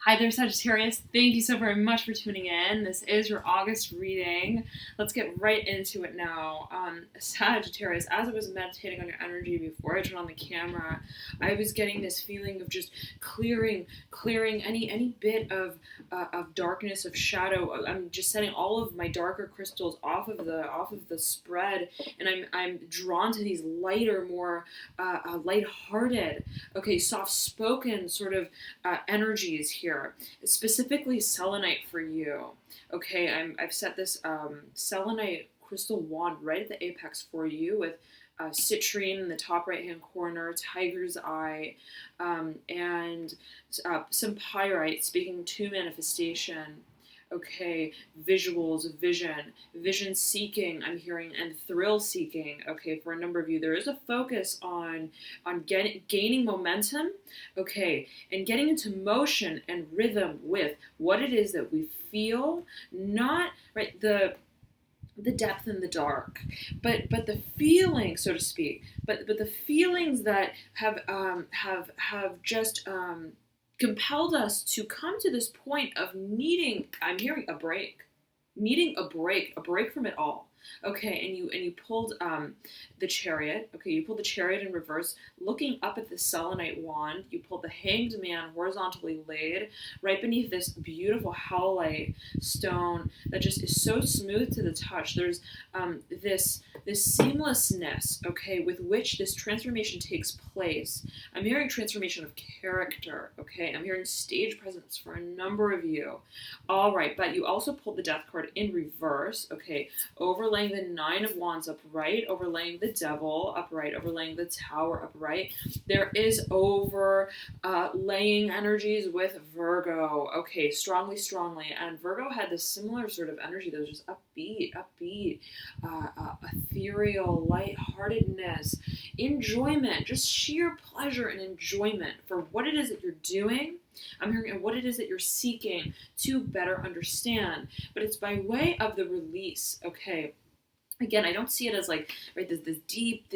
Hi there, Sagittarius. Thank you so very much for tuning in. This is your August reading. Let's get right into it now. Sagittarius, as I was meditating on your energy before I turned on the camera, I was getting this feeling of just clearing any bit of darkness, of shadow. I'm just setting all of my darker crystals off of the spread, and I'm drawn to these lighter, more lighthearted, soft-spoken sort of energies here. Specifically selenite for you. Okay, I've set this selenite crystal wand right at the apex for you with citrine in the top right hand corner, tiger's eye, and some pyrite, speaking to manifestation. Okay, visuals, vision seeking, I'm hearing, and thrill seeking. Okay, for a number of you, there is a focus on gaining momentum, okay, and getting into motion and rhythm with what it is that we feel, not right the depth and the dark, but the feeling, so to speak, but the feelings that have just compelled us to come to this point of needing, I'm hearing, a break, a break from it all. Okay, and you pulled the Chariot. Okay, you pulled the Chariot in reverse, looking up at the selenite wand. You pulled the Hanged Man horizontally laid right beneath this beautiful howlite stone that just is so smooth to the touch. There's this seamlessness, okay, with which this transformation takes place. I'm hearing transformation of character. Okay, I'm hearing stage presence for a number of you. All right, but you also pulled the Death card in reverse. Okay, overlaying the Nine of Wands upright, overlaying the Devil upright, overlaying the Tower upright. There is overlaying energies with Virgo. Okay, strongly. And Virgo had this similar sort of energy that was just upbeat, ethereal, lightheartedness, enjoyment, just sheer pleasure and enjoyment for what it is that you're doing. I'm hearing, and what it is that you're seeking to better understand. But it's by way of the release, okay? Again, I don't see it as like, right, this deep,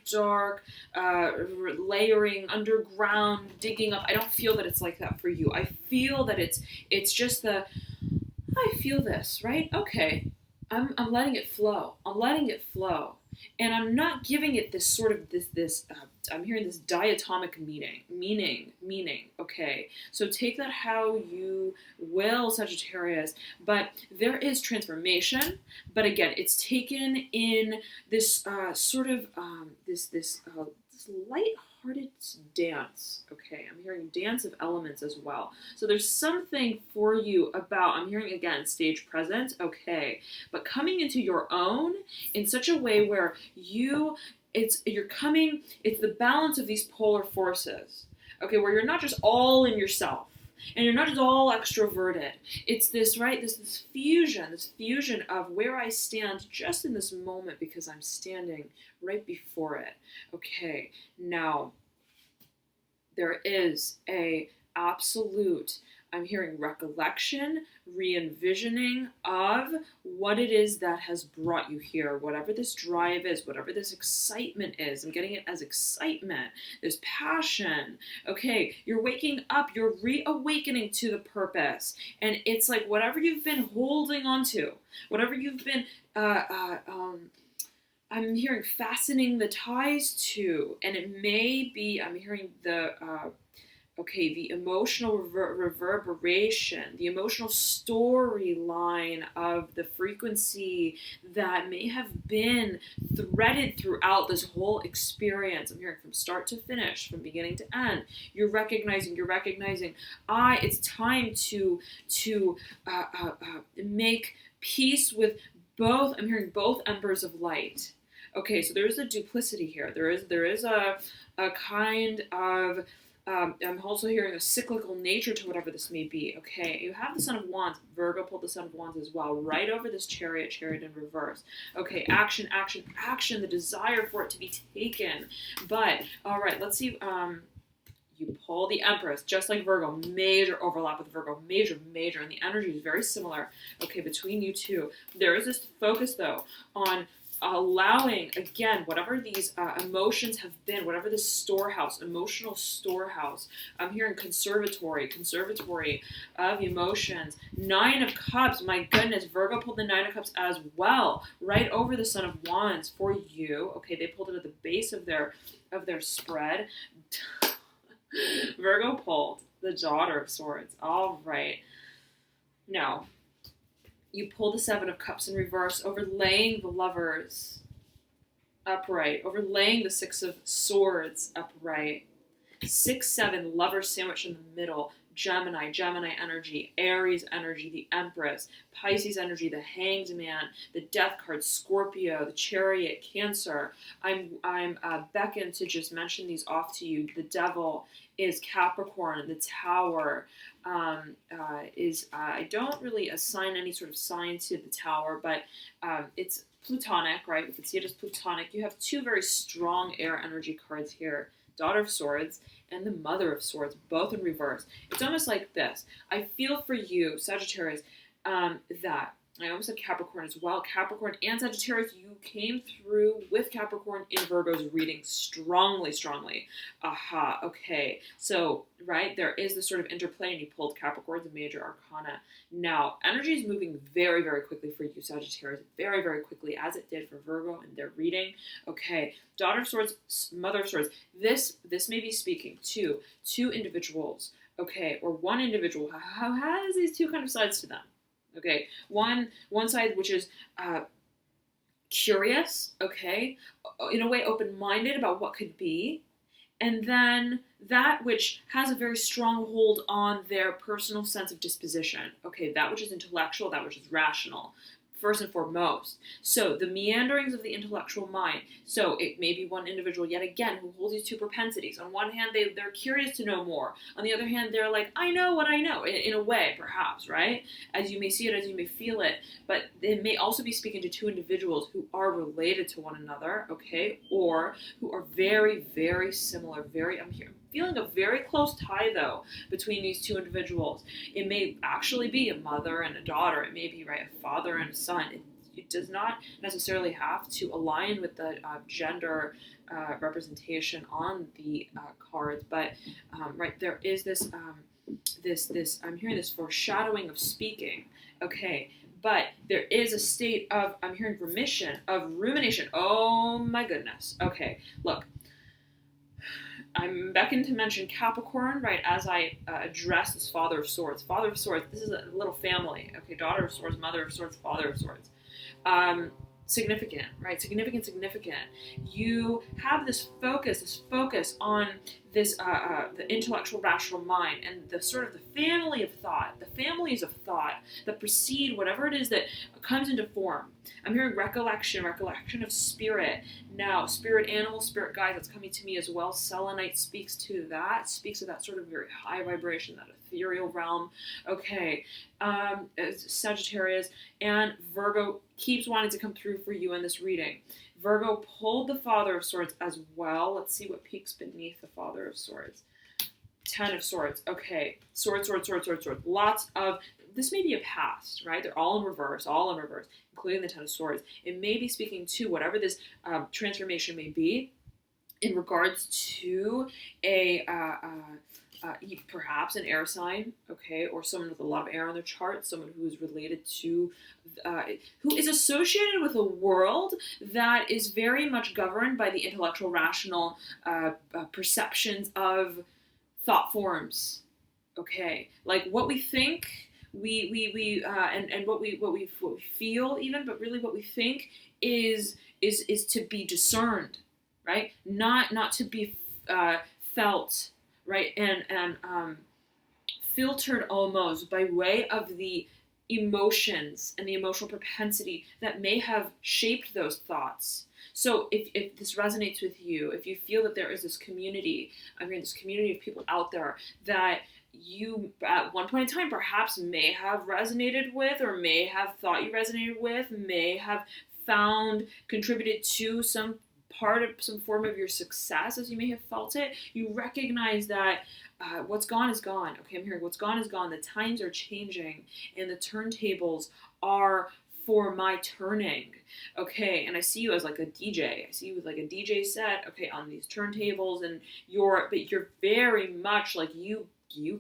dark, layering, underground, digging up. I don't feel that it's like that for you. I feel that it's just I feel this, right? Okay, I'm letting it flow. And I'm not giving it this sort of I'm hearing this diatomic meaning. Okay, so take that how you will, Sagittarius. But there is transformation. But again, it's taken in this this light-hearted dance. Okay, I'm hearing dance of elements as well. So there's something for you about, I'm hearing again, stage presence. Okay, but coming into your own in such a way where it's the balance of these polar forces. Okay, where you're not just all in yourself and you're not just all extroverted. It's this, right, this fusion of where I stand just in this moment because I'm standing right before it. Okay, now there is a absolute, I'm hearing, recollection, re-envisioning of what it is that has brought you here, whatever this drive is, whatever this excitement is. I'm getting it as excitement, this passion. Okay, you're waking up, you're reawakening to the purpose. And it's like whatever you've been holding on to, whatever you've been, I'm hearing fastening the ties to, and it may be, I'm hearing the emotional reverberation, the emotional storyline of the frequency that may have been threaded throughout this whole experience. I'm hearing from start to finish, from beginning to end. You're recognizing, it's time to make peace with both. I'm hearing both embers of light. Okay, so there is a duplicity here. There is a kind of, I'm also hearing a cyclical nature to whatever this may be. Okay, you have the Son of Wands. Virgo pulled the Son of Wands as well, right over this Chariot in reverse. Okay, action, the desire for it to be taken. But, all right, let's see. You pull the Empress, just like Virgo, major overlap with Virgo, major, and the energy is very similar, okay, between you two. There is this focus, though, on allowing, again, whatever these emotions have been, whatever this storehouse, emotional storehouse, I'm hearing conservatory of emotions. 9 of Cups, my goodness, Virgo pulled the 9 of Cups as well, right over the Son of Wands for you. Okay, they pulled it at the base of their spread. Virgo pulled the Daughter of Swords. All right. Now, you pull the 7 of Cups in reverse, overlaying the Lovers upright, overlaying the 6 of Swords upright. 6-7, Lovers sandwiched in the middle. Gemini energy, Aries energy, the Empress, Pisces energy, the Hanged Man, the Death card, Scorpio, the Chariot, Cancer. I'm beckoned to just mention these off to you. The Devil is Capricorn. The Tower is I don't really assign any sort of sign to the Tower, but it's Plutonic, right? We can see it as Plutonic. You have 2 very strong air energy cards here. Daughter of Swords and the Mother of Swords, both in reverse. It's almost like this. I feel for you, Sagittarius, that I almost said Capricorn as well. Capricorn and Sagittarius, you came through with Capricorn in Virgo's reading strongly. Aha, okay. So, right, there is this sort of interplay, and you pulled Capricorn's major arcana. Now, energy is moving very, very quickly for you, Sagittarius. Very, very quickly, as it did for Virgo in their reading. Okay, Daughter of Swords, Mother of Swords. This may be speaking to 2 individuals, okay, or 1 individual who has these 2 kind of sides to them. Okay, one side which is curious, okay, in a way open-minded about what could be, and then that which has a very strong hold on their personal sense of disposition, okay, that which is intellectual, that which is rational, first and foremost. So the meanderings of the intellectual mind. So it may be one individual, yet again, who holds these 2 propensities. On one hand, they're curious to know more. On the other hand, they're like, I know what I know, in a way, perhaps, right? As you may see it, as you may feel it. But it may also be speaking to 2 individuals who are related to one another, okay? Or who are very, very similar. I'm feeling a very close tie, though, between these 2 individuals. It may actually be a mother and a daughter. It may be, right, a father and a son. It does not necessarily have to align with the gender representation on the cards, but right, there is this I'm hearing this foreshadowing of speaking, okay, but there is a state of, I'm hearing remission, of rumination. Oh my goodness. Okay, look, I'm beckoned to mention Capricorn, right, as I address this Father of Swords. Father of Swords, this is a little family. Okay, Daughter of Swords, Mother of Swords, Father of Swords. Significant, right? Significant. You have this focus on this, the intellectual, rational mind, and the sort of the family of thought, the families of thought that precede whatever it is that comes into form. I'm hearing recollection of spirit. Now, spirit animal, spirit guide, that's coming to me as well. Selenite speaks to that sort of very high vibration, that ethereal realm. Okay, Sagittarius and Virgo keeps wanting to come through for you in this reading. Virgo pulled the Father of Swords as well. Let's see what peeks beneath the Father of Swords. 10 of Swords. Okay, sword. Lots of, this may be a past, right? They're all in reverse, including the 10 of Swords. It may be speaking to whatever this transformation may be in regards to a perhaps an air sign, okay, or someone with a lot of air on their chart, someone who is related to, who is associated with a world that is very much governed by the intellectual, rational perceptions of thought forms, okay, like what we think, and what we feel even, but really what we think is to be discerned, right? Not to be felt, right, and filtered almost by way of the emotions and the emotional propensity that may have shaped those thoughts. So if this resonates with you, if you feel that there is this community, this community of people out there that you at one point in time perhaps may have resonated with, or may have thought you resonated with, may have found contributed to some part of some form of your success as you may have felt it, you recognize that what's gone is gone. Okay, I'm hearing what's gone is gone. The times are changing and the turntables are for my turning. Okay, and I see you as like a DJ. I see you with like a DJ set, okay, on these turntables, and you're very much like you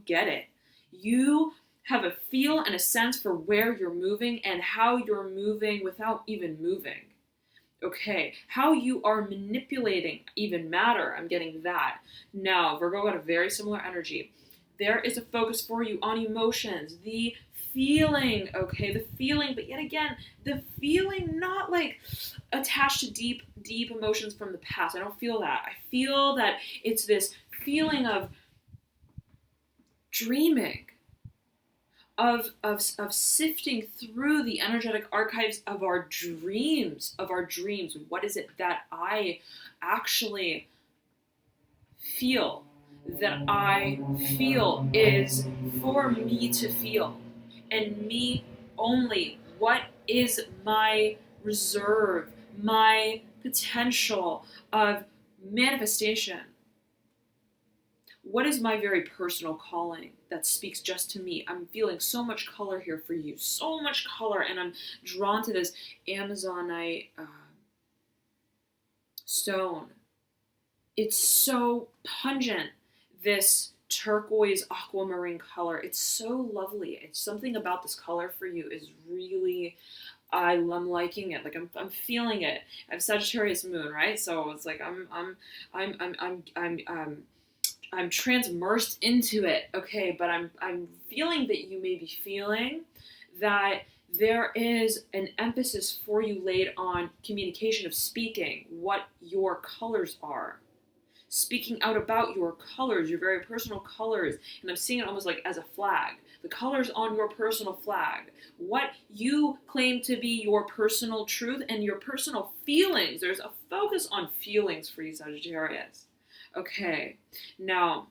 get it. You have a feel and a sense for where you're moving and how you're moving without even moving. Okay, how you are manipulating even matter. I'm getting that. Now, Virgo got a very similar energy. There is a focus for you on emotions, the feeling, okay, the feeling, but yet again, the feeling not like attached to deep, deep emotions from the past. I don't feel that. I feel that it's this feeling of dreaming, of sifting through the energetic archives of our dreams, What is it that I actually feel, that I feel is for me to feel, and me only? What is my reserve, my potential of manifestation? What is my very personal calling that speaks just to me? I'm feeling so much color here for you, so much color, and I'm drawn to this Amazonite stone. It's so pungent, this turquoise aquamarine color. It's so lovely. It's something about this color for you is really, I'm liking it. Like I'm feeling it. I have Sagittarius moon, right? So it's like I'm transmersed into it, okay, but I'm feeling that you may be feeling that there is an emphasis for you laid on communication, of speaking what your colors are. Speaking out about your colors, your very personal colors, and I'm seeing it almost like as a flag. The colors on your personal flag, what you claim to be your personal truth and your personal feelings. There's a focus on feelings for you, Sagittarius. Okay, now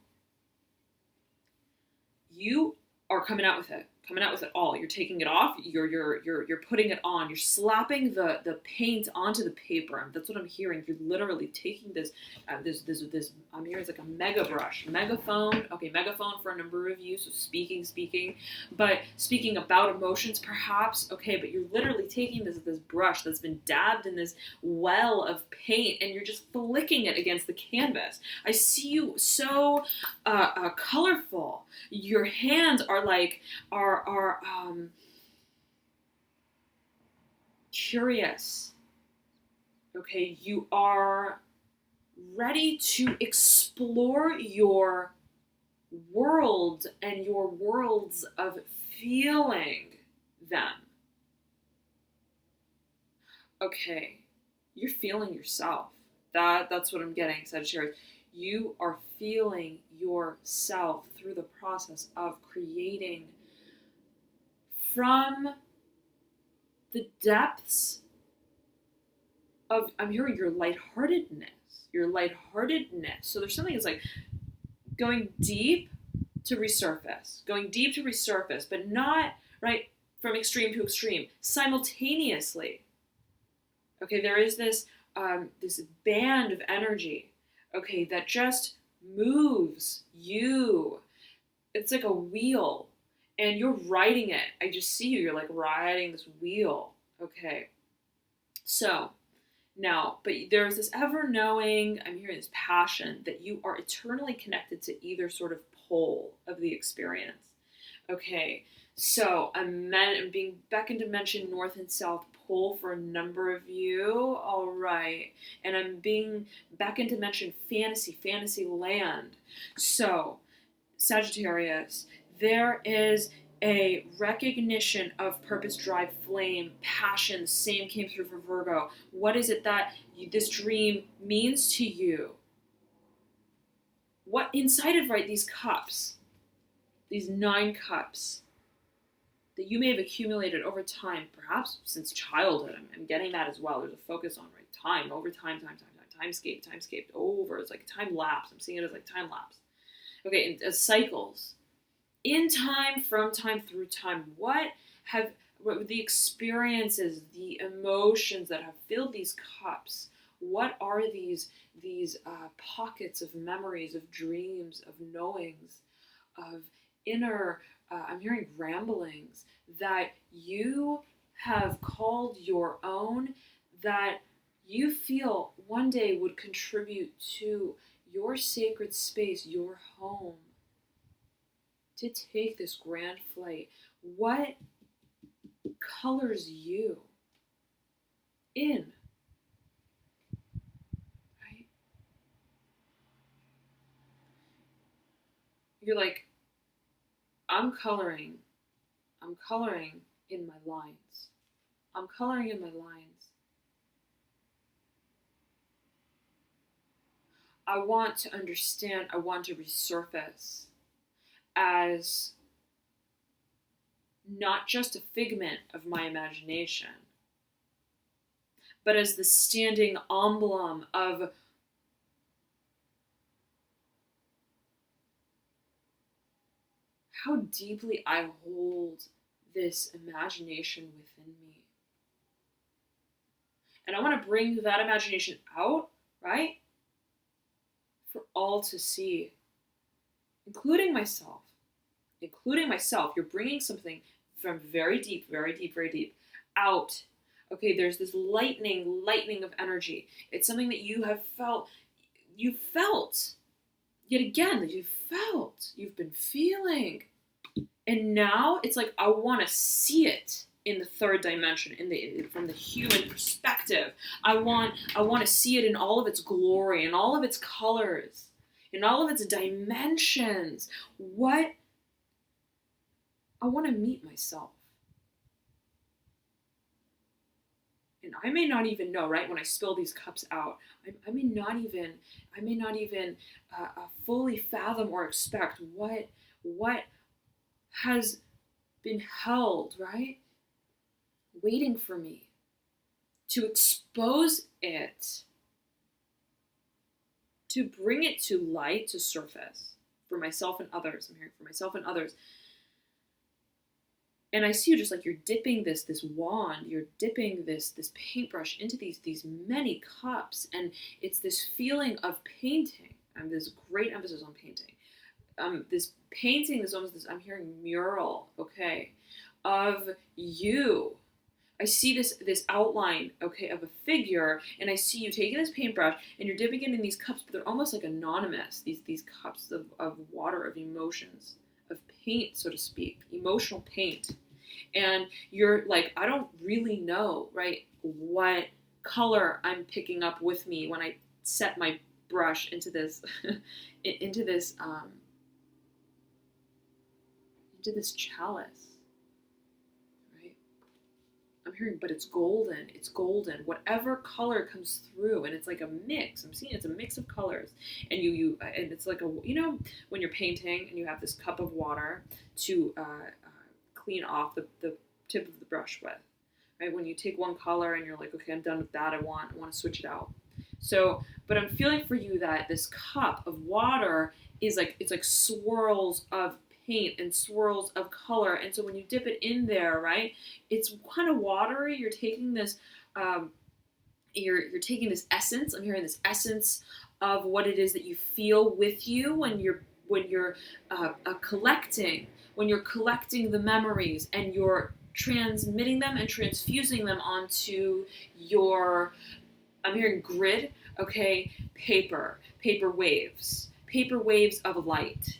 you are coming out with it all. You're taking it off. You're putting it on. You're slapping the paint onto the paper. That's what I'm hearing. You're literally taking this. I'm hearing it's like a mega brush, megaphone. Okay, megaphone for a number of you. So speaking, but speaking about emotions, perhaps. Okay, but you're literally taking this brush that's been dabbed in this well of paint, and you're just flicking it against the canvas. I see you so colorful. Your hands are curious. Okay, you are ready to explore your world and your worlds of feeling them. Okay, you're feeling yourself. That's what I'm getting, Sagittarius. You are feeling yourself through the process of creating from the depths of, I'm hearing your lightheartedness. So there's something that's like going deep to resurface, but not right from extreme to extreme, simultaneously. Okay, there is this this band of energy, okay, that just moves you. It's like a wheel, and you're riding it. I just see you're like riding this wheel. Okay, so now, but there's this ever-knowing, I'm hearing this passion that you are eternally connected to either sort of pole of the experience. Okay, so I'm being beckoned to mention North and South Pole for a number of you. All right, and I'm being beckoned to mention fantasy land. So, Sagittarius, there is a recognition of purpose, drive, flame, passion. Same came through for Virgo. What is it that this dream means to you? What inside of these cups, these 9 cups that you may have accumulated over time, perhaps since childhood. I'm getting that as well. There's a focus on time, over timescape over. It's like time lapse. I'm seeing it as like time lapse. Okay, as cycles. In time, from time, through time, what the experiences, the emotions that have filled these cups? What are these pockets of memories, of dreams, of knowings, of inner, I'm hearing ramblings that you have called your own that you feel one day would contribute to your sacred space, your home, to take this grand flight? What colors you in, right? You're like, I'm coloring in my lines. I'm coloring in my lines. I want to understand, I want to resurface as not just a figment of my imagination, but as the standing emblem of how deeply I hold this imagination within me. And I want to bring that imagination out, right? For all to see, including myself. Including myself. You're bringing something from very deep, very deep, very deep out. Okay, there's this lightning of energy. It's something that you have felt, yet again, that you've been feeling. And now it's like, I want to see it in the third dimension, from the human perspective. I want to see it in all of its glory, in all of its colors, in all of its dimensions. I want to meet myself. And I may not even know, right, when I spill these cups out, I may not even fully fathom or expect what has been held, right, waiting for me to expose it, to bring it to light, to surface for myself and others. I'm hearing for myself and others. And I see you just like you're dipping this wand, you're dipping this paintbrush into these many cups, and it's this feeling of painting. There's great emphasis on painting. This painting, I'm hearing mural, okay, of you. I see this outline, okay, of a figure, and I see you taking this paintbrush and you're dipping it in these cups, but they're almost like anonymous. These cups of water, of emotions, of paint, so to speak, emotional paint. And you're like, I don't really know, right, what color I'm picking up with me when I set my brush into this into this chalice, right? I'm hearing, but it's golden. It's golden. Whatever color comes through, and it's like a mix. I'm seeing it's a mix of colors, and and it's like when you're painting and you have this cup of water to clean off the tip of the brush with, right? When you take one color and you're like, okay, I'm done with that. I want to switch it out. So, but I'm feeling for you that this cup of water is like, it's like swirls of paint and swirls of color. And so when you dip it in there, right, it's kind of watery. You're taking this, you're taking this essence. I'm hearing this essence of what it is that you feel with you when you're collecting the memories, and you're transmitting them and transfusing them onto your, I'm hearing grid, okay, paper waves of light.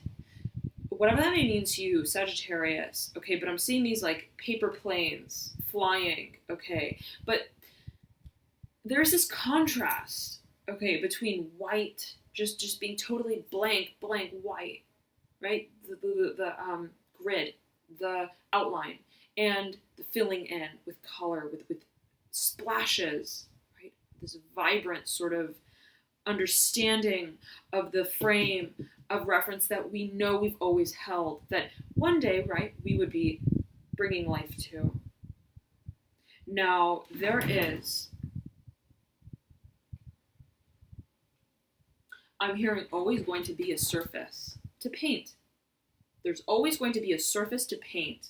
Whatever that may mean to you, Sagittarius, okay, but I'm seeing these like paper planes flying, okay, but there's this contrast, okay, between white, just being totally blank white, right, the grid, the outline, and the filling in with color, with splashes, right, this vibrant sort of understanding of the frame of reference that we know we've always held, that one day, right, we would be bringing life to. Now, there is, I'm hearing, always going to be a surface to paint. There's always going to be a surface to paint.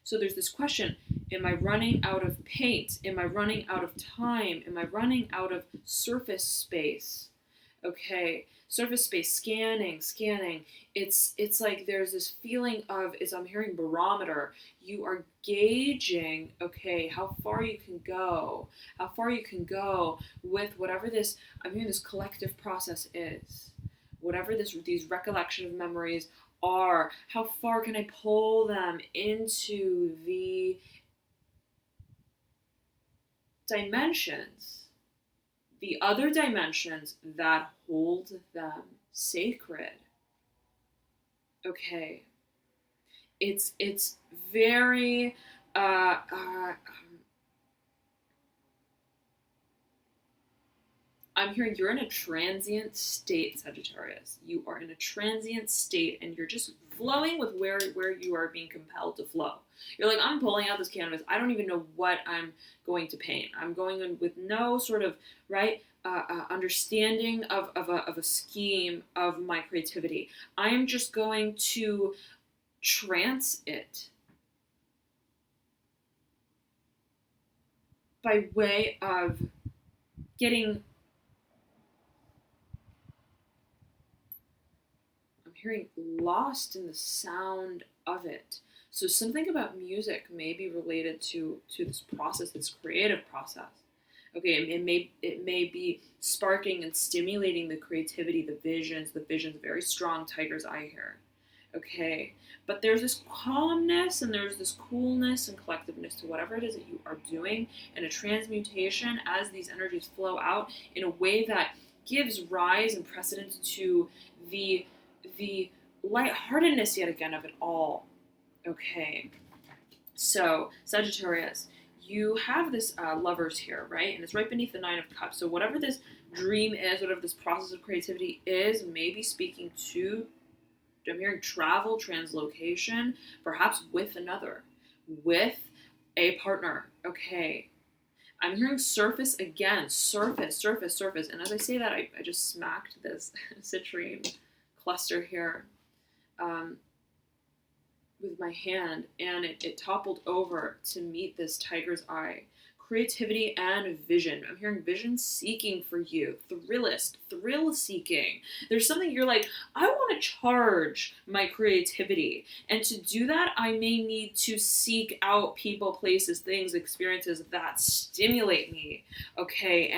So there's this question, am I running out of paint? Am I running out of time? Am I running out of surface space? Okay, surface space scanning. It's like there's this feeling of, as I'm hearing barometer, you are gauging, okay, how far you can go, with whatever this, I'm hearing this collective process is, whatever these recollection of memories are, how far can I pull them into the dimensions, the other dimensions that hold them sacred. Okay, it's very I'm hearing you're in a transient state, Sagittarius. You are in a transient state, and you're just flowing with where you are being compelled to flow. You're like, I'm pulling out this canvas. I don't even know what I'm going to paint. I'm going in with no sort of understanding of a scheme of my creativity. I am just going to trance it by way of getting, I'm hearing, lost in the sound of it. So something about music may be related to this process, this creative process. Okay, it may be sparking and stimulating the creativity, the visions, very strong tiger's eye here. Okay, but there's this calmness and there's this coolness and collectiveness to whatever it is that you are doing, and a transmutation as these energies flow out in a way that gives rise and precedence to the lightheartedness yet again of it all. Okay, so Sagittarius, you have this lovers here, right? And it's right beneath the Nine of Cups. So whatever this dream is, whatever this process of creativity is, maybe speaking to, I'm hearing travel, translocation, perhaps with with a partner. Okay. I'm hearing surface again, surface. And as I say that, I just smacked this citrine cluster here with my hand, and it toppled over to meet this tiger's eye. Creativity and vision. I'm hearing vision seeking for you. Thrill seeking. There's something you're like, I want to charge my creativity. And to do that, I may need to seek out people, places, things, experiences that stimulate me. Okay,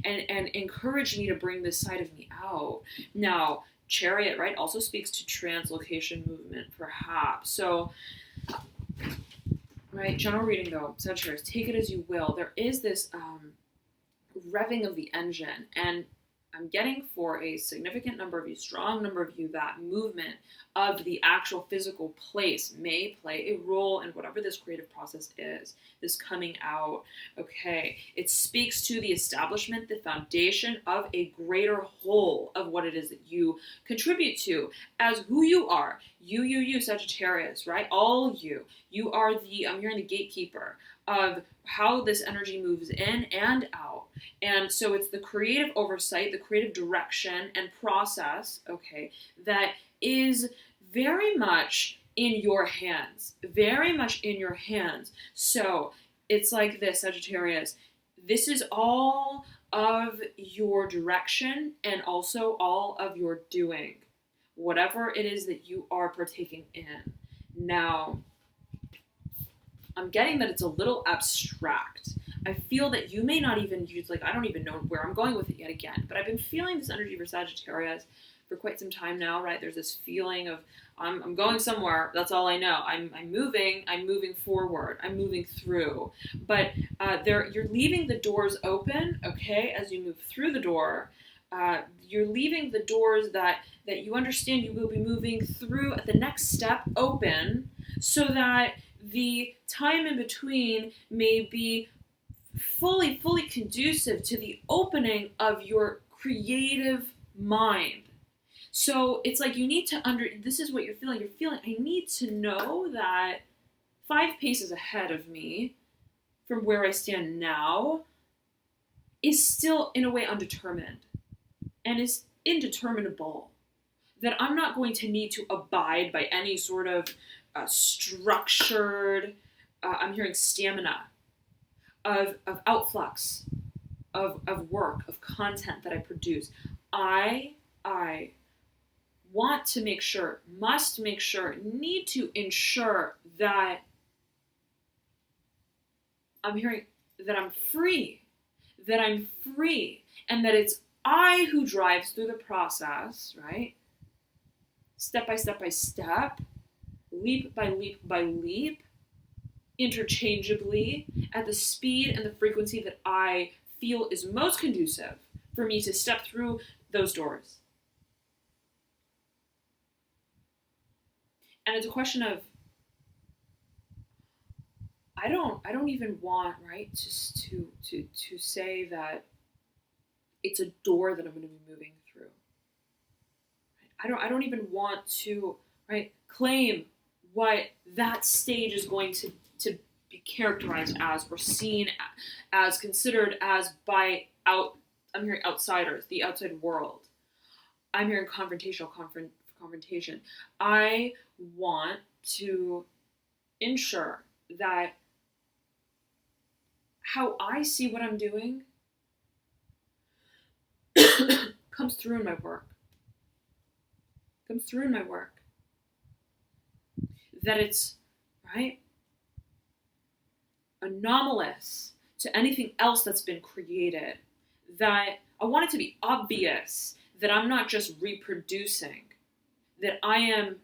and encourage me to bring this side of me out. Now, Chariot, right, also speaks to translocation movement, perhaps. So, right, general reading though, Sagittarius, take it as you will. There is this revving of the engine, and I'm getting for a significant number of you, strong number of you, that movement of the actual physical place may play a role in whatever this creative process is, this coming out. Okay, it speaks to the establishment, the foundation of a greater whole of what it is that you contribute to as who you are. You, Sagittarius, right? All you. You are the, I'm hearing, the gatekeeper of how this energy moves in and out. And so it's the creative oversight, the creative direction and process, okay, that is very much in your hands. So it's like this, Sagittarius. This is all of your direction and also all of your doing, whatever it is that you are partaking in. Now, I'm getting that it's a little abstract. I feel that you may not even use, like, I don't even know where I'm going with it yet again, but I've been feeling this energy for Sagittarius for quite some time now, right? There's this feeling of, I'm going somewhere, that's all I know. I'm moving forward, I'm moving through. But you're leaving the doors open, okay, as you move through the door. You're leaving the doors that you understand you will be moving through at the next step open, so that the time in between may be fully conducive to the opening of your creative mind. So it's like you need to this is what you're feeling. You're feeling, I need to know that 5 paces ahead of me from where I stand now is still in a way undetermined and is indeterminable. That I'm not going to need to abide by any sort of structured, I'm hearing stamina, of outflux, of work, of content that I produce. I want to make sure, must make sure, need to ensure that I'm hearing that I'm free, and that it's I who drives through the process, right? Step by step by step, leap by leap by leap, interchangeably, at the speed and the frequency that I feel is most conducive for me to step through those doors. And it's a question of I don't even want, right, just to say that it's a door that I'm going to be moving through. I don't even want to, right, claim what that stage is going to be characterized as or seen as, considered as by I'm hearing outsiders, the outside world. I'm hearing confrontation. I want to ensure that how I see what I'm doing comes through in my work. That it's, right, anomalous to anything else that's been created. That I want it to be obvious that I'm not just reproducing, that I am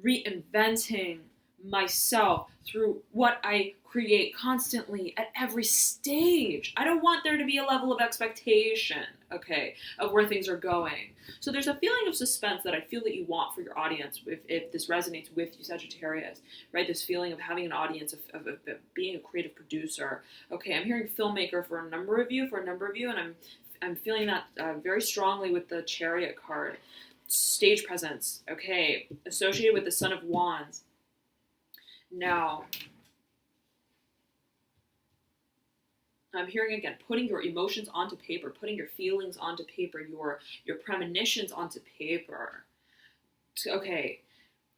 reinventing myself through what I create constantly at every stage. I don't want there to be a level of expectation, okay, of where things are going. So there's a feeling of suspense that I feel that you want for your audience if this resonates with you, Sagittarius, right? This feeling of having an audience, of being a creative producer. Okay, I'm hearing filmmaker for a number of you, and I'm feeling that very strongly with the Chariot card. Stage presence, okay, associated with the Son of Wands. Now, I'm hearing again, putting your emotions onto paper, putting your feelings onto paper, your premonitions onto paper. Okay,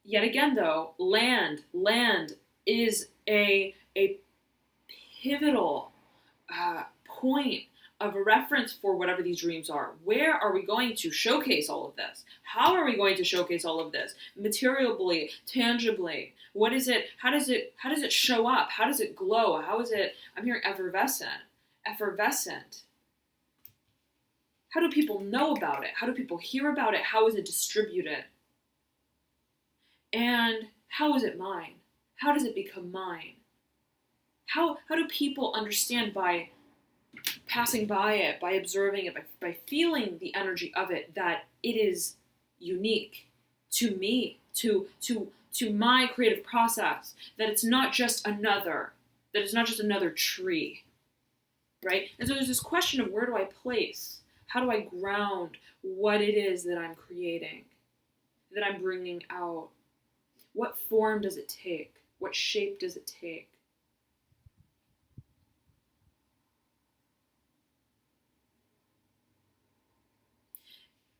yet again though, land is a pivotal point of a reference for whatever these dreams are. Where are we going to showcase all of this? How are we going to showcase all of this? Materially, tangibly. What is it? How does it show up? How does it glow? How is it, I'm hearing effervescent. How do people know about it? How do people hear about it? How is it distributed? And how is it mine? How does it become mine? How do people understand by passing by it, by observing it, by feeling the energy of it, that it is unique to me, to my creative process, that it's not just another tree, right? And so there's this question of where do I place, how do I ground what it is that I'm creating, that I'm bringing out? What form does it take? What shape does it take?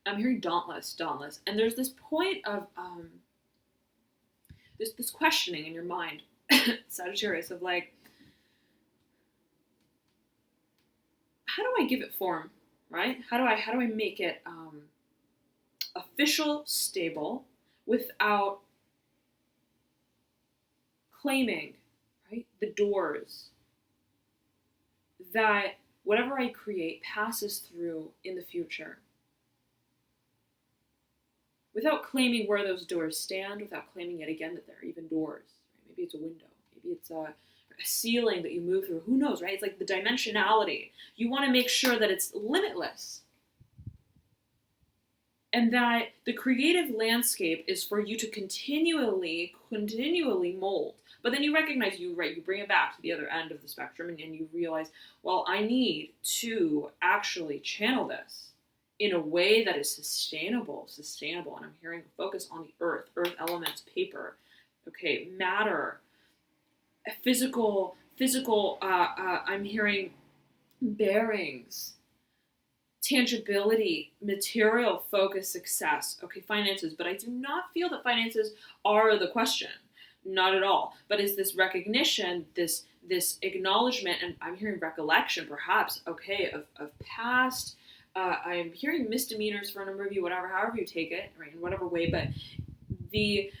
I'm hearing dauntless, and there's this point of this questioning in your mind, Sagittarius, of like, how do I give it form, right? How do I make it official, stable, without claiming, right, the doors that whatever I create passes through in the future? Without claiming where those doors stand, without claiming yet again that there are even doors. Right? Maybe it's a window. Maybe it's a ceiling that you move through. Who knows, right? It's like the dimensionality. You want to make sure that it's limitless. And that the creative landscape is for you to continually mold. But then you recognize you bring it back to the other end of the spectrum, and you realize, well, I need to actually channel this in a way that is sustainable, and I'm hearing focus on the earth elements, paper, okay, matter, physical, I'm hearing bearings, tangibility, material focus, success, okay, finances, but I do not feel that finances are the question, not at all, but is this recognition, this acknowledgement, and I'm hearing recollection perhaps, okay, of past I'm hearing misdemeanors for a number of you, whatever, however you take it, right, in whatever way, but the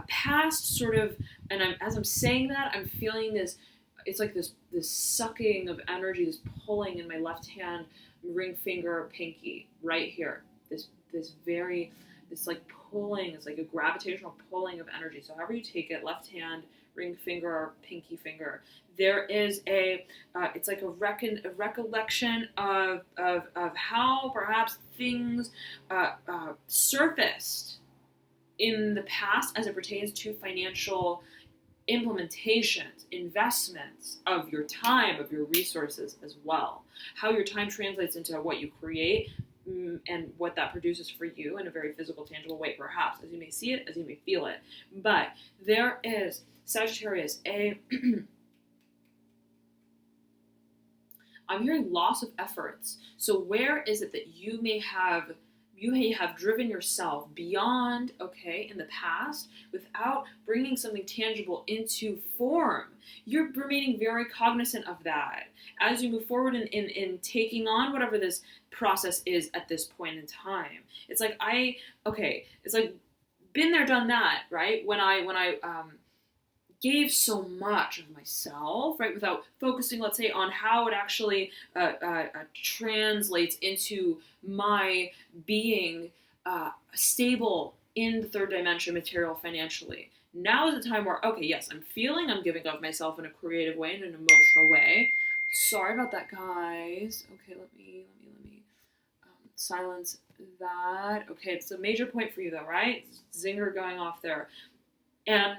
past sort of, and as I'm saying that, I'm feeling this, it's like this sucking of energy, this pulling in my left hand, ring finger, pinky, right here. This like pulling, it's like a gravitational pulling of energy. So however you take it, left hand, ring finger, pinky finger, there is it's like a recollection of how perhaps things surfaced in the past as it pertains to financial implementations, investments of your time, of your resources as well. How your time translates into what you create and what that produces for you in a very physical, tangible way, perhaps, as you may see it, as you may feel it. But there is, Sagittarius, I'm hearing loss of efforts. So where is it that you may have driven yourself beyond, okay, in the past without bringing something tangible into form? You're remaining very cognizant of that as you move forward in taking on whatever this process is at this point in time. It's like it's like been there, done that, right? When I gave so much of myself, right, without focusing, let's say, on how it actually translates into my being stable in the third dimension, material, financially. Now is the time where, okay, yes, I'm giving of myself in a creative way, in an emotional way. Sorry about that, guys. Okay, let me silence that. Okay, it's a major point for you, though, right? Zinger going off there. And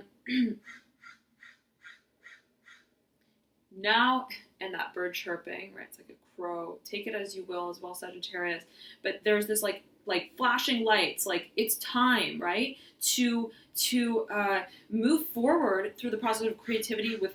now, and that bird chirping, right? It's like a crow. Take it as you will as well, Sagittarius. But there's this like flashing lights, like it's time, right? To move forward through the process of creativity with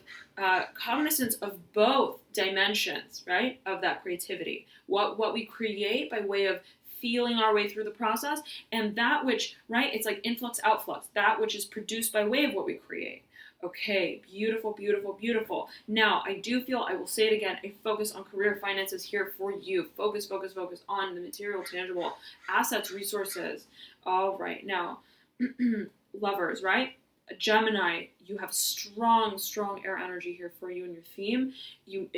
cognizance of both dimensions, right? Of that creativity. What we create by way of feeling our way through the process, and that which, right? It's like influx, outflux. That which is produced by way of what we create. Okay, beautiful, beautiful, beautiful. Now, I do feel, I will say it again, a focus on career finances here for you. Focus, focus, focus on the material, tangible assets, resources. All right, now, lovers, right? Gemini, you have strong, strong air energy here for you in your theme. You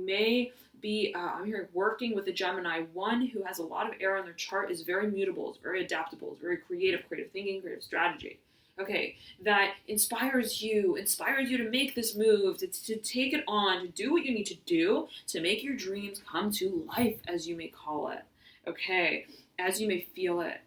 may be, I'm here working with a Gemini. One who has a lot of air on their chart is very mutable, is very adaptable, is very creative thinking, creative strategy. Okay, that inspires you to make this move, to take it on, to do what you need to do, to make your dreams come to life, as you may call it. Okay, as you may feel it.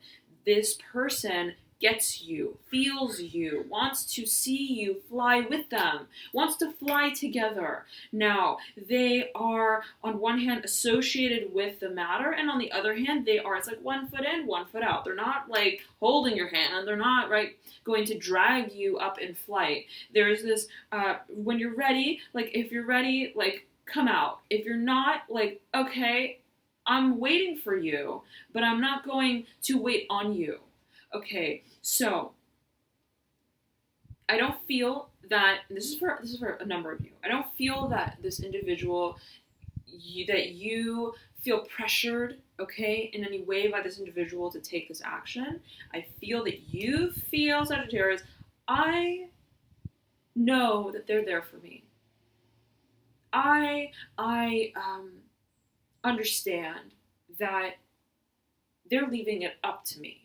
This person gets you, feels you, wants to see you fly with them, wants to fly together. Now, they are, on one hand, associated with the matter, and on the other hand, it's like 1 foot in, 1 foot out. They're not like holding your hand, they're not, right, going to drag you up in flight. There's this, when you're ready, like, if you're ready, like, come out. If you're not, like, okay, I'm waiting for you, but I'm not going to wait on you. Okay, so I don't feel that, and this is for a number of you, I don't feel that this individual, that you feel pressured, okay, in any way by this individual to take this action. I feel that you feel, Sagittarius, I know that they're there for me. I understand that they're leaving it up to me.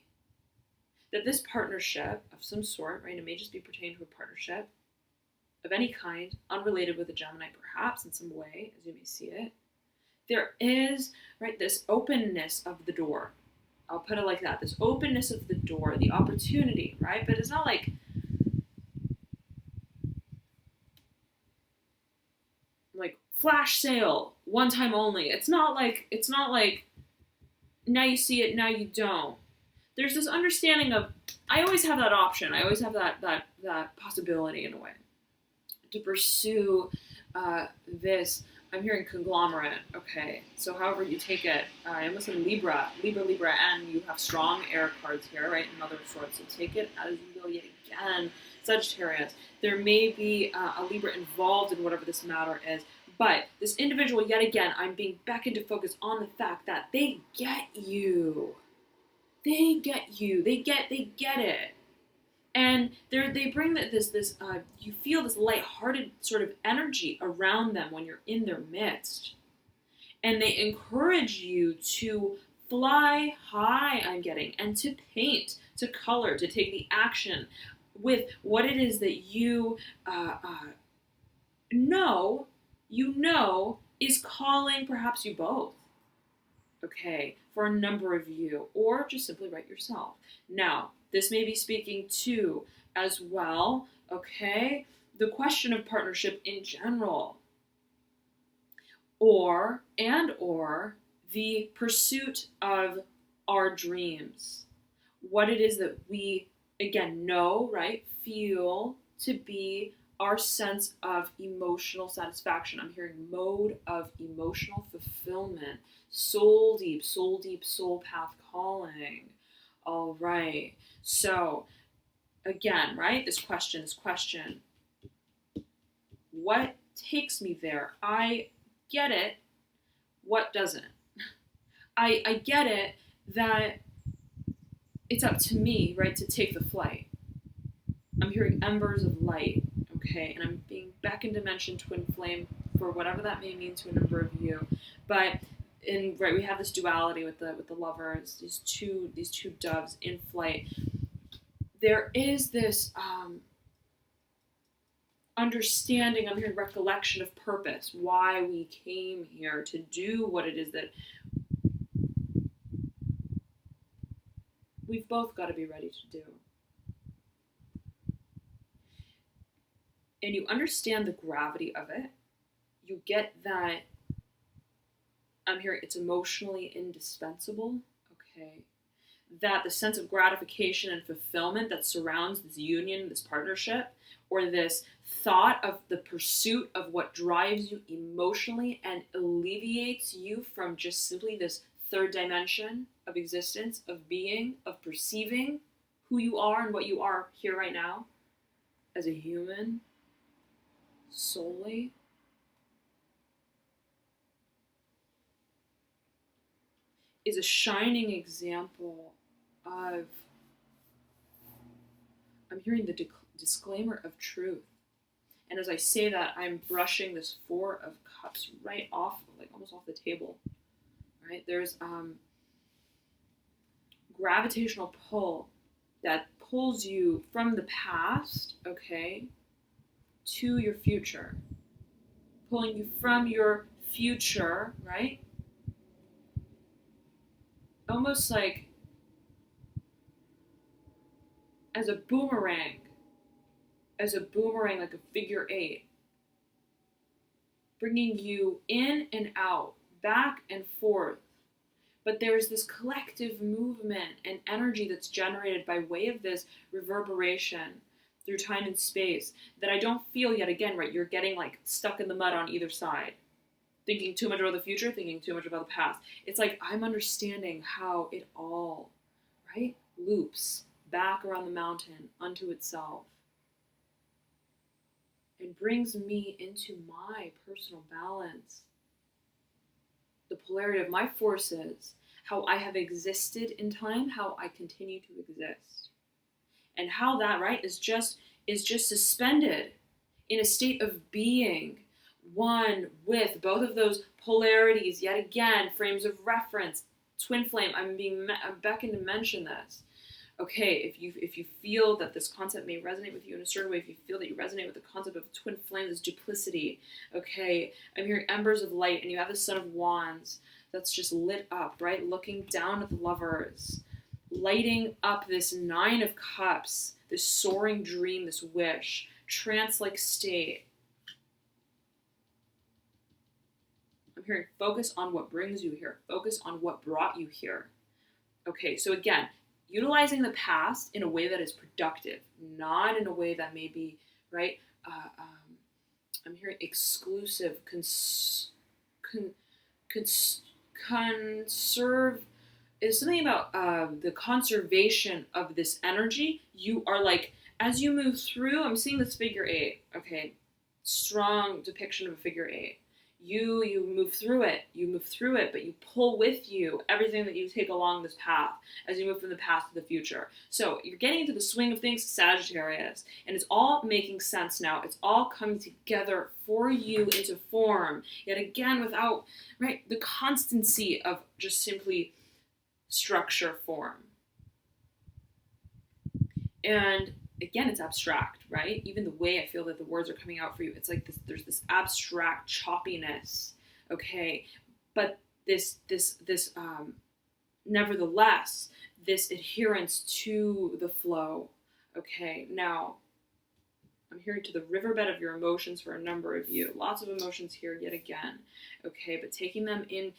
That this partnership of some sort, right, it may just be pertaining to a partnership of any kind, unrelated with a Gemini perhaps in some way, as you may see it, there is, right, this openness of the door. I'll put it like that, this openness of the door, the opportunity, right? But it's not like flash sale, one time only. It's not like now you see it, now you don't. There's this understanding of, I always have that option. I always have that possibility in a way to pursue this. I'm hearing conglomerate. Okay, so however you take it, I almost said Libra, and you have strong air cards here, right? Mother of Swords. So take it as you will yet again, Sagittarius. There may be a Libra involved in whatever this matter is, But this individual, yet again, I'm being beckoned to focus on the fact that they get you. They get you. They get it. And they bring this you feel this lighthearted sort of energy around them when you're in their midst. And they encourage you to fly high, I'm getting, and to paint, to color, to take the action with what it is that you know is calling perhaps you both. Okay, for a number of you, or just simply write yourself. Now, this may be speaking to as well, okay, the question of partnership in general, or the pursuit of our dreams. What it is that we, again, know, right, feel to be our sense of emotional satisfaction. I'm hearing mode of emotional fulfillment, soul deep, soul path calling. All right. So again, right, this question, what takes me there? I get it. What doesn't? I get it that it's up to me, right, to take the flight. I'm hearing embers of light, okay, and I'm being beckoned to mention twin flame for whatever that may mean to a number of you. But we have this duality with the lovers, these two doves in flight. There is this understanding, I'm hearing recollection of purpose, why we came here to do what it is that we've both got to be ready to do. And you understand the gravity of it. You get that, I'm hearing it's emotionally indispensable, okay? That the sense of gratification and fulfillment that surrounds this union, this partnership, or this thought of the pursuit of what drives you emotionally and alleviates you from just simply this third dimension of existence, of being, of perceiving who you are and what you are here right now as a human, solely, is a shining example of, I'm hearing the disclaimer of truth. And as I say that, I'm brushing this Four of Cups right off, like almost off the table, right? There's gravitational pull that pulls you from the past, okay, to your future. Pulling you from your future, right? Almost like as a boomerang, like a figure eight, bringing you in and out, back and forth. But there's this collective movement and energy that's generated by way of this reverberation through time and space that I don't feel yet again, right? You're getting like stuck in the mud on either side. Thinking too much about the future, thinking too much about the past. It's like I'm understanding how it all, right, loops back around the mountain unto itself and brings me into my personal balance. The polarity of my forces, how I have existed in time, how I continue to exist. And how that, right, is just suspended in a state of being, one with both of those polarities, yet again, frames of reference, twin flame. I'm beckoned to mention this. Okay, if you feel that this concept may resonate with you in a certain way, if you feel that you resonate with the concept of twin flame, this duplicity, okay, I'm hearing embers of light, and you have the Son of Wands that's just lit up, right? Looking down at the lovers, lighting up this Nine of Cups, this soaring dream, this wish, trance-like state. I'm hearing focus on what brings you here. Focus on what brought you here. Okay, so again, utilizing the past in a way that is productive, not in a way that may be, right, I'm hearing exclusive, conserve, is something about the conservation of this energy. You are like, as you move through, I'm seeing this figure eight, okay, strong depiction of a figure eight. You move through it, but you pull with you everything that you take along this path as you move from the past to the future. So you're getting into the swing of things, Sagittarius, and it's all making sense now. It's all coming together for you into form, yet again without, right, the constancy of just simply structure form. And again, it's abstract, right? Even the way I feel that the words are coming out for you, it's like this, there's this abstract choppiness, okay? But this nevertheless, this adherence to the flow, okay? Now, I'm hearing to the riverbed of your emotions for a number of you. Lots of emotions here yet again, okay? But taking them in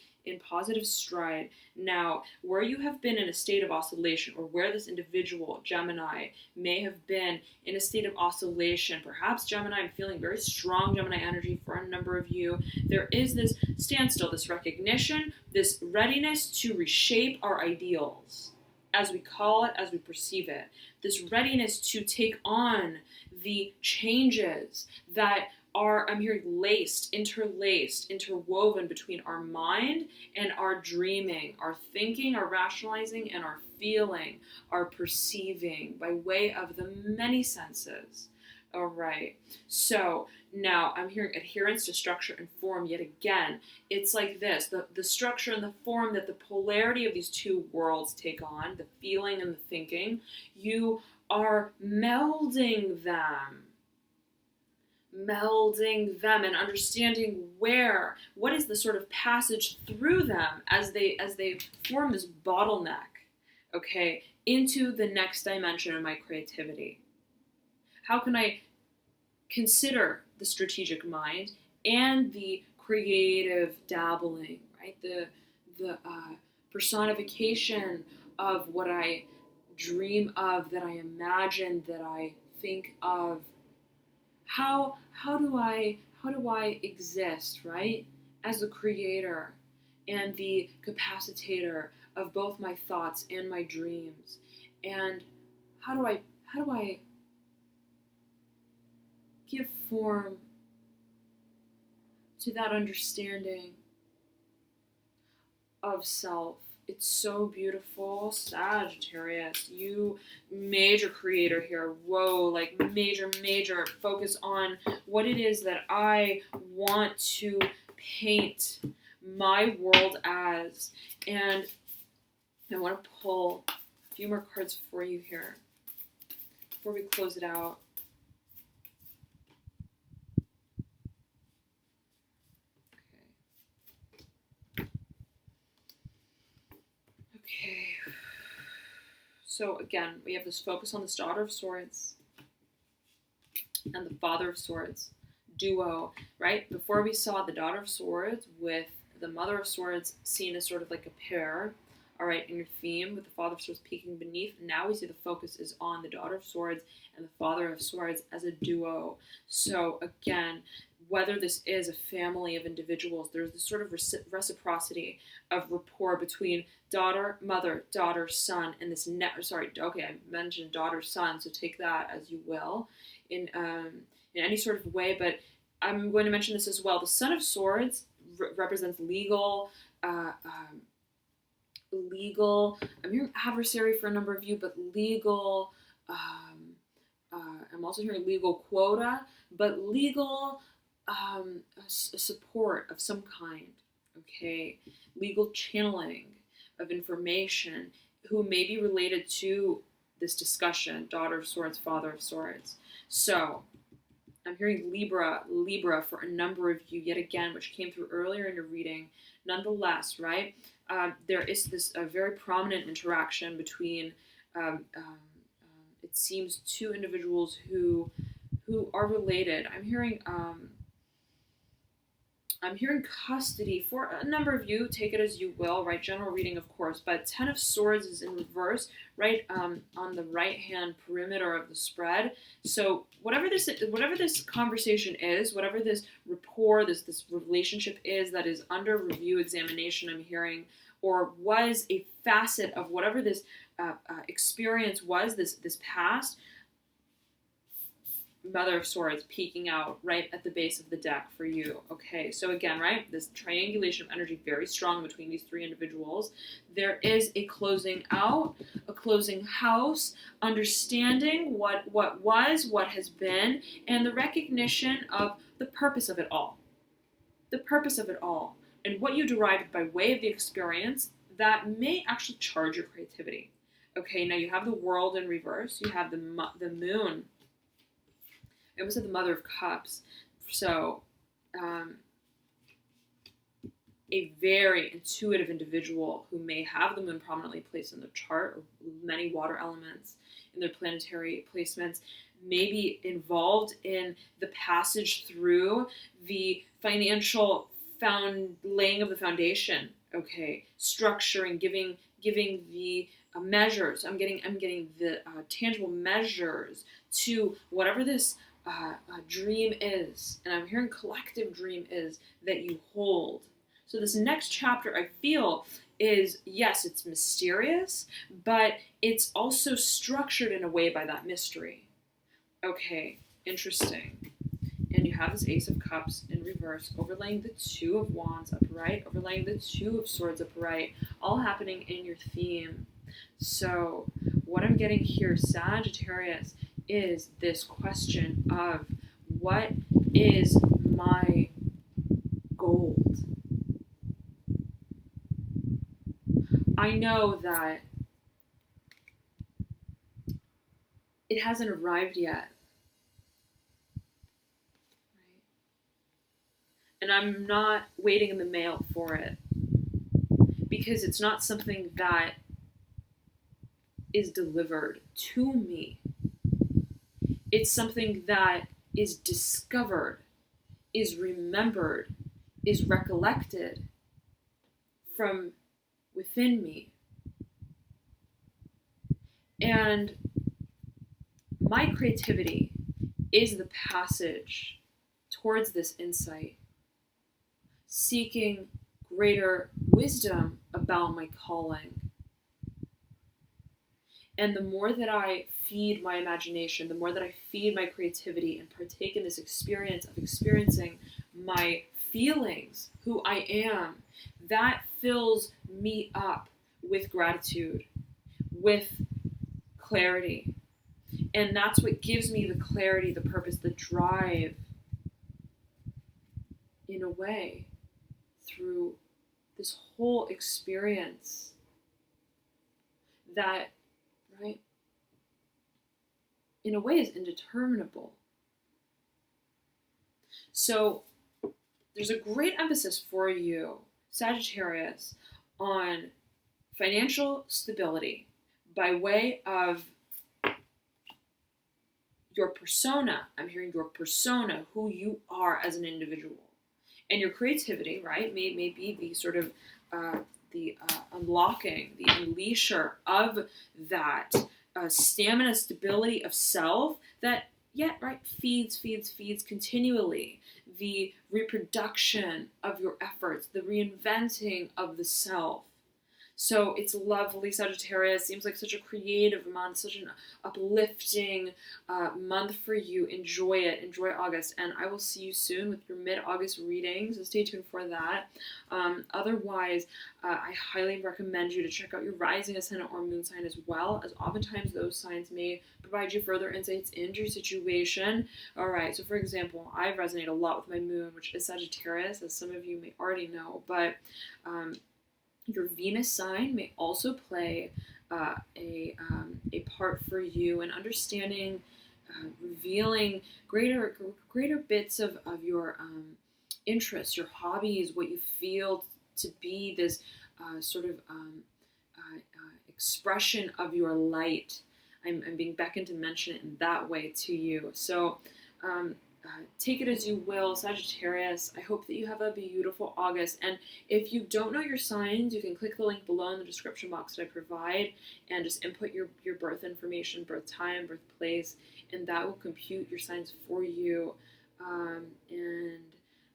positive stride. Now, where you have been in a state of oscillation, or where this individual, Gemini, may have been in a state of oscillation, perhaps Gemini, I'm feeling very strong Gemini energy for a number of you. There is this standstill, this recognition, this readiness to reshape our ideals, as we call it, as we perceive it. This readiness to take on the changes that are, I'm hearing, interlaced, interwoven between our mind and our dreaming, our thinking, our rationalizing, and our feeling, our perceiving, by way of the many senses. All right. So now I'm hearing adherence to structure and form yet again. It's like this, the structure and the form, that the polarity of these two worlds take on, the feeling and the thinking, you are melding them and understanding what is the sort of passage through them as they form this bottleneck, okay, into the next dimension of my creativity. How can I consider the strategic mind and the creative dabbling, right? The personification of what I dream of, that I imagine, that I think of. How do I exist, right, as the creator and the capacitator of both my thoughts and my dreams? And how do I give form to that understanding of self? It's so beautiful, Sagittarius. You major creator here. Whoa, like major focus on what it is that I want to paint my world as. And I want to pull a few more cards for you here before we close it out. Okay, so again, we have this focus on this Daughter of Swords and the Father of Swords duo, right? Before we saw the Daughter of Swords with the Mother of Swords seen as sort of like a pair, all right, in your theme, with the Father of Swords peeking beneath. Now we see the focus is on the Daughter of Swords and the Father of Swords as a duo. So again, whether this is a family of individuals, there's this sort of reciprocity of rapport between daughter, mother, daughter, son, and this I mentioned daughter, son, so take that as you will in any sort of way, but I'm going to mention this as well. The Son of Swords represents legal, I'm hearing adversary for a number of you, but legal, I'm also hearing legal quota, but legal support of some kind, okay? Legal channeling of information who may be related to this discussion, Daughter of Swords, Father of Swords. So I'm hearing Libra for a number of you yet again, which came through earlier in your reading. Nonetheless, right, there is this very prominent interaction between, it seems, two individuals who are related. I'm hearing custody for a number of you. Take it as you will, right? General reading, of course. But Ten of Swords is in reverse, right, on the right-hand perimeter of the spread. So whatever this conversation is, whatever this rapport, this relationship is that is under review, examination, I'm hearing, or was a facet of whatever this experience was, this past, Mother of Swords peeking out right at the base of the deck for you. Okay, so again, right, this triangulation of energy very strong between these three individuals. There is a closing out, a closing house, understanding what was, what has been, and the recognition of the purpose of it all. The purpose of it all, and what you derived by way of the experience that may actually charge your creativity. Okay, now you have the World in reverse. You have the Moon. It was the Mother of Cups. So, a very intuitive individual who may have the Moon prominently placed in their chart, or many water elements in their planetary placements, may be involved in the passage through the financial laying of the foundation. Okay, structuring, giving the measures. I'm getting the tangible measures to whatever this dream is, and I'm hearing collective dream is that you hold. So this next chapter, I feel, is, yes, it's mysterious, but it's also structured in a way by that mystery. Okay, interesting. And you have this Ace of Cups in reverse, overlaying the Two of Wands upright, overlaying the Two of Swords upright, all happening in your theme. So what I'm getting here, Sagittarius, is this question of what is my gold? I know that it hasn't arrived yet. And I'm not waiting in the mail for it, because it's not something that is delivered to me. It's something that is discovered, is remembered, is recollected from within me. And my creativity is the passage towards this insight, seeking greater wisdom about my calling. And the more that I feed my imagination, the more that I feed my creativity and partake in this experience of experiencing my feelings, who I am, that fills me up with gratitude, with clarity. And that's what gives me the clarity, the purpose, the drive, in a way, through this whole experience that, right, in a way is indeterminable. So there's a great emphasis for you, Sagittarius, on financial stability by way of your persona. I'm hearing your persona, who you are as an individual. And your creativity, right, may be the sort of the unlocking, the unleasher of that stamina, stability of self that, yet, right, feeds continually. The reproduction of your efforts, the reinventing of the self. So it's lovely, Sagittarius. Seems like such a creative month, such an uplifting month for you. Enjoy it. Enjoy August. And I will see you soon with your mid-August reading, so stay tuned for that. Otherwise, I highly recommend you to check out your rising, ascendant, or moon sign as well, as oftentimes those signs may provide you further insights into your situation. All right, so for example, I resonate a lot with my moon, which is Sagittarius, as some of you may already know, but your Venus sign may also play a part for you in understanding, revealing greater bits of your interests, your hobbies, what you feel to be this sort of expression of your light. I'm being beckoned to mention it in that way to you. So take it as you will, Sagittarius. I hope that you have a beautiful August. And if you don't know your signs, you can click the link below in the description box that I provide and just input your birth information, birth time, birth place, and that will compute your signs for you. And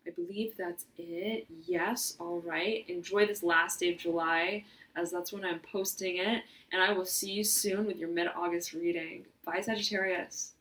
I believe that's it. Yes, all right. Enjoy this last day of July, as that's when I'm posting it. And I will see you soon with your mid-August reading. Bye, Sagittarius.